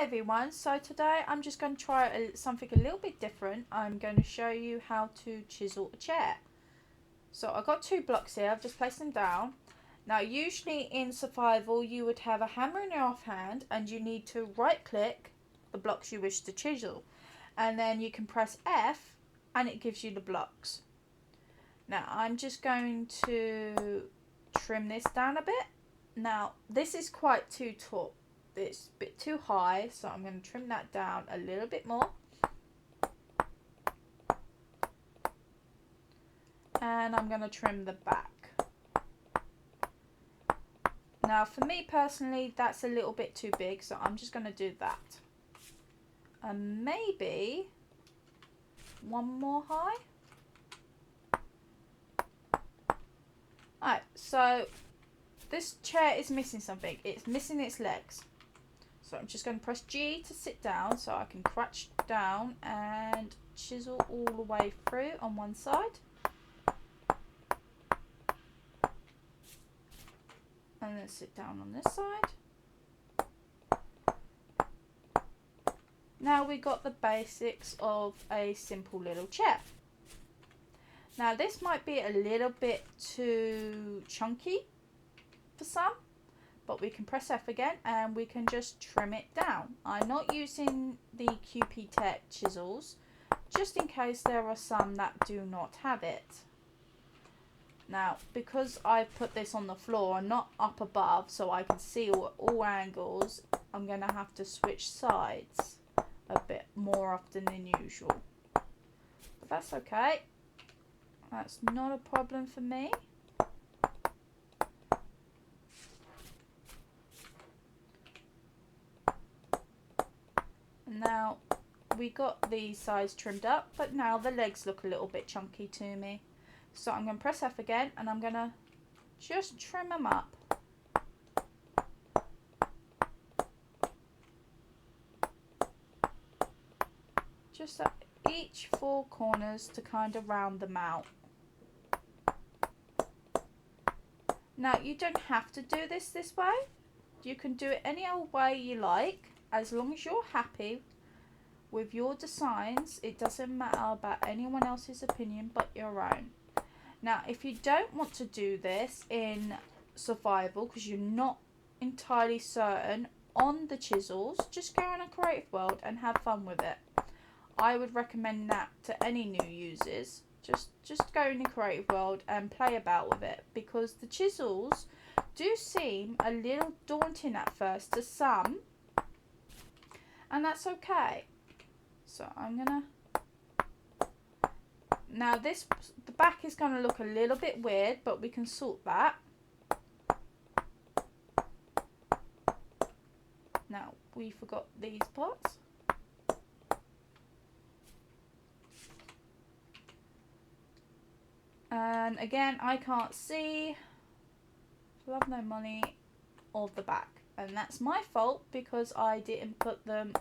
Hi everyone, so today I'm just going to try something a little bit different. I'm going to show you how to chisel a chair. So I've got two blocks here, I've just placed them down. Now usually in survival you would have a hammer in your offhand and you need to right click the blocks you wish to chisel. And then you can press F and it gives you the blocks. Now I'm just going to trim this down a bit. Now this is quite too tall. It's a bit too high, so I'm going to trim that down a little bit more. And I'm going to trim the back. Now for me personally, that's a little bit too big, so I'm just going to do that. And maybe one more high. Alright, so this chair is missing something. It's missing its legs. So I'm just going to press G to sit down so I can crouch down and chisel all the way through on one side. And then sit down on this side. Now we got the basics of a simple little chair. Now this might be a little bit too chunky for some. But we can press F again and we can just trim it down. I'm not using the thks chisels just in case there are some that do not have it. Now because I put this on the floor and not up above so I can see all angles, I'm going to have to switch sides a bit more often than usual. But that's okay. That's not a problem for me. Now we got the sides trimmed up, but now the legs look a little bit chunky to me. So I'm going to press F again and I'm going to just trim them up. Just at each four corners to kind of round them out. Now you don't have to do this way. You can do it any old way you like. As long as you're happy with your designs, it doesn't matter about anyone else's opinion but your own. Now, if you don't want to do this in survival because you're not entirely certain on the chisels, just go on a creative world and have fun with it. I would recommend that to any new users. Just go in the creative world and play about with it, because the chisels do seem a little daunting at first to some. And that's okay. So I'm gonna, now the back is gonna look a little bit weird, but we can sort that. Now we forgot these parts. And again, I can't see, love no money, of the back. And that's my fault because I didn't put them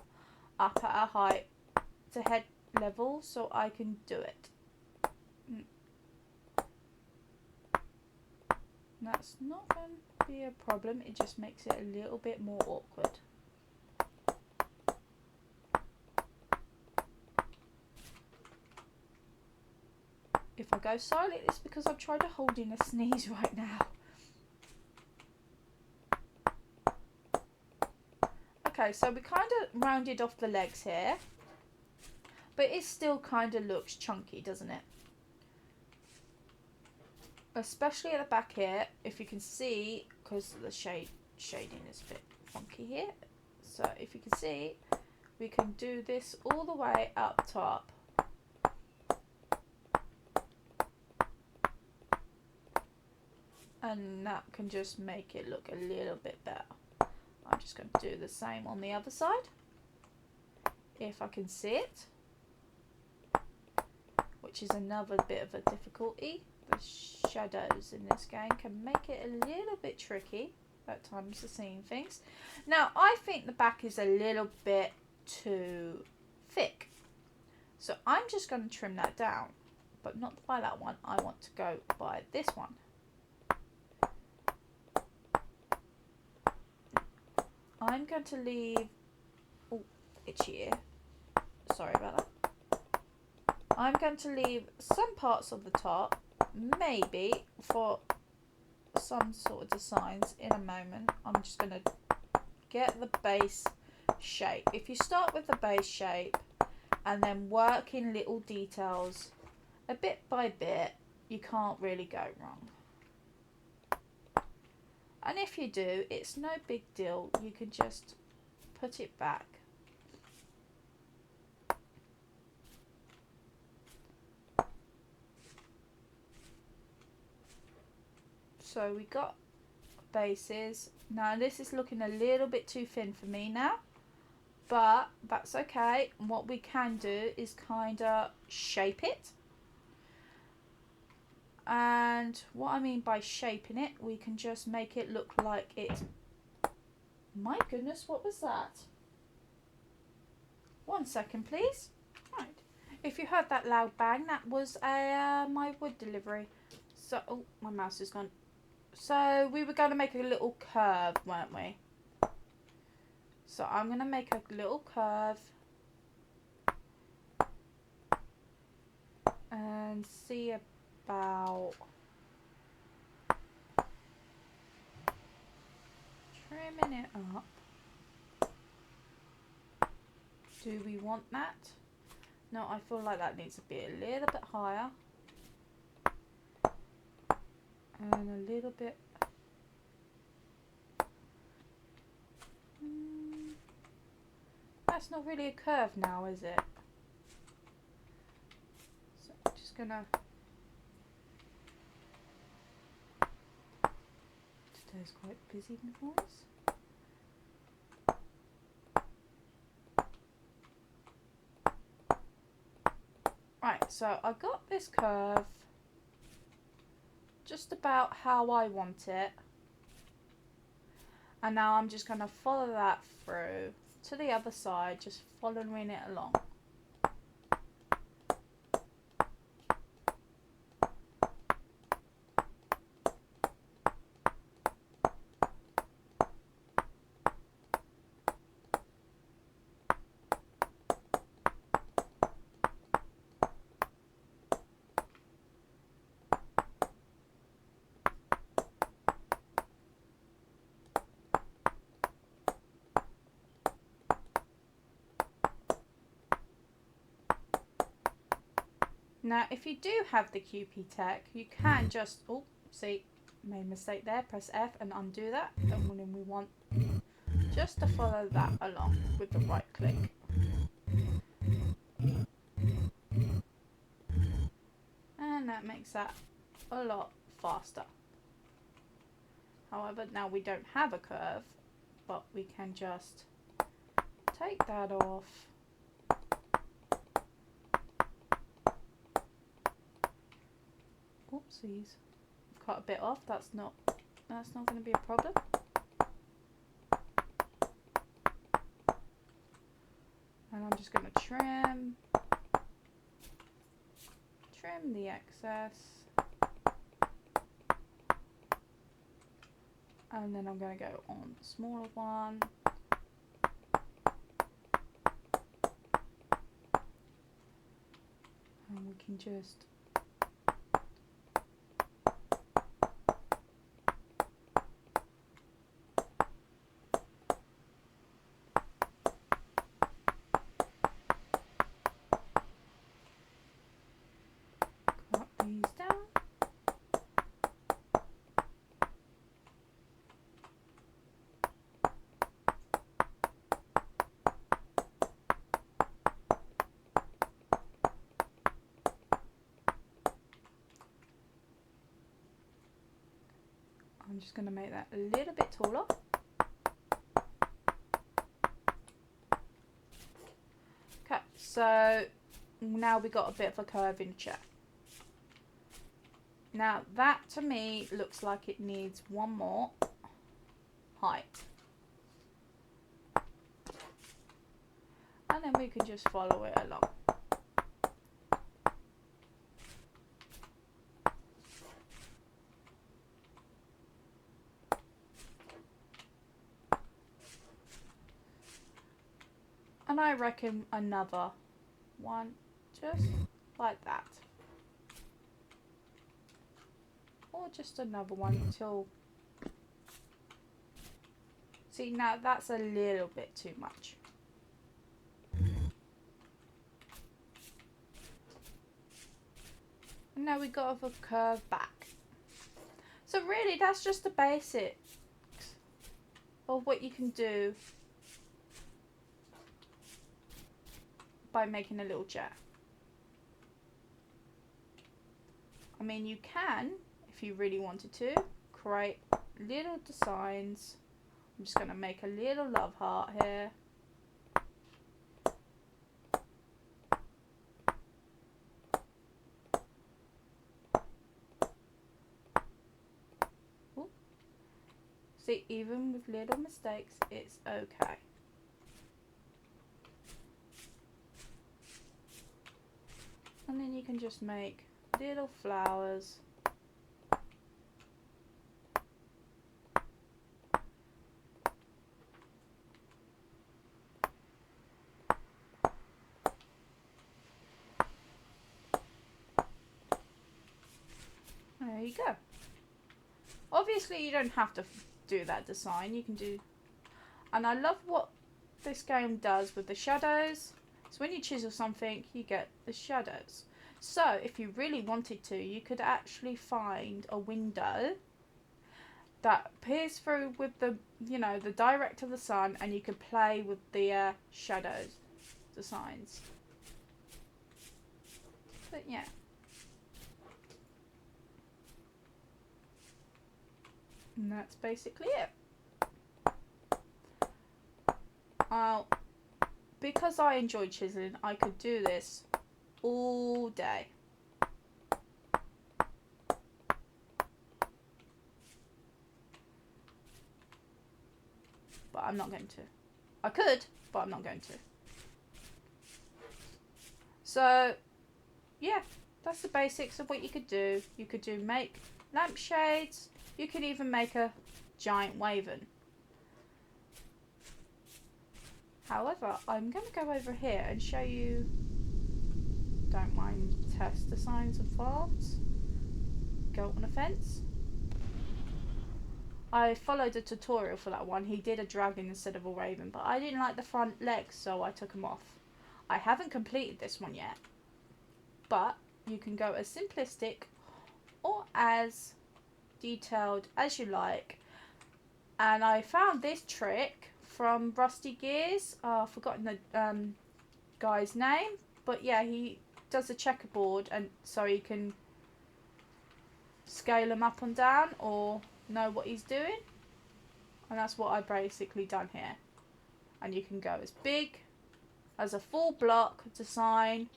up at a height to head level so I can do it. That's not going to be a problem, it just makes it a little bit more awkward. If I go silent, it's because I'm trying to hold in a sneeze right now. Okay, so we kind of rounded off the legs here, but it still kind of looks chunky, doesn't it? Especially at the back here, if you can see, because the shading is a bit funky here. So if you can see, we can do this all the way up top. And that can just make it look a little bit better. I'm just going to do the same on the other side, if I can see it, which is another bit of a difficulty. The shadows in this game can make it a little bit tricky at times to seeing things. Now I think the back is a little bit too thick, so I'm just going to trim that down, but not by that one. I want to go by this one. I'm going to leave oh, itchy ear. Sorry about that. I'm going to leave some parts of the top, maybe for some sort of designs in a moment. I'm just going to get the base shape. If you start with the base shape and then work in little details a bit by bit, you can't really go wrong. And if you do, it's no big deal. You can just put it back. So we got bases. Now this is looking a little bit too thin for me now, but that's okay. And what we can do is kind of shape it. And what I mean by shaping it, we can just make it look like it. My goodness, what was that? 1 second, please. Right. If you heard that loud bang, that was my wood delivery. So, oh, my mouse is gone. So we were going to make a little curve, weren't we? So I'm going to make a little curve and see about trimming it up. Do we want that? No, I feel like that needs to be a little bit higher. And a little bit. That's not really a curve now, is it? So I'm just gonna. Today's quite busy with noise. Right, so I got this curve just about how I want it, and now I'm just going to follow that through to the other side, just following it along. Now, if you do have the QP Tech, you can just, oh, see, made a mistake there, press F and undo that. And then we want just to follow that along with the right click. And that makes that a lot faster. However, now we don't have a curve, but we can just take that off. Oopsies, cut a bit off. That's not going to be a problem. And I'm just going to trim the excess, and then I'm going to go on the smaller one. And we can just cut these down. I'm just going to make that a little bit taller. Okay, so now we got a bit of a curvature. Now that to me looks like it needs one more height. And then we can just follow it along. And I reckon another one, just like that. Or just another one until... See, now that's a little bit too much. And now we got a curve back. So really, that's just the basics of what you can do by making a little jet. I mean, you can, if you really wanted to, create little designs. I'm just going to make a little love heart here. Ooh. See, even with little mistakes, it's okay. And then you can just make little flowers. There you go. Obviously you don't have to do that design, you can do... And I love what this game does with the shadows. So when you chisel something, you get the shadows. So if you really wanted to, you could actually find a window that peers through with the, you know, the direct of the sun, and you could play with the shadows designs. But yeah. And that's basically it. Because I enjoy chiseling, I could do this all day. But I'm not going to. I could, but I'm not going to. So, yeah, that's the basics of what you could do. You could make lampshades. You could even make a giant waven. However, I'm going to go over here and show you, don't mind test designs of farms. Go on a fence. I followed a tutorial for that one. He did a dragon instead of a raven, but I didn't like the front legs, so I took them off. I haven't completed this one yet, but you can go as simplistic or as detailed as you like. And I found this trick from Rusty Gears. I've forgotten the guy's name, but yeah, he does a checkerboard, and so he can scale them up and down or know what he's doing. And that's what I basically done here. And you can go as big as a full block design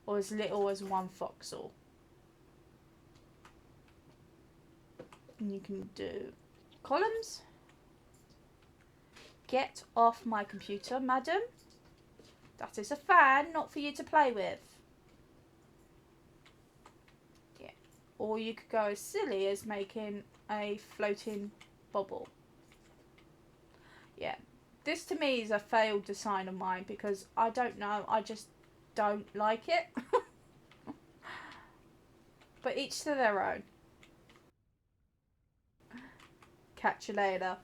or as little as one voxel. And you can do columns. Get off my computer, madam. That is a fan, not for you to play with. Yeah. Or you could go as silly as making a floating bubble. Yeah. This to me is a failed design of mine because I don't know, I just don't like it. But each to their own. Catch you later.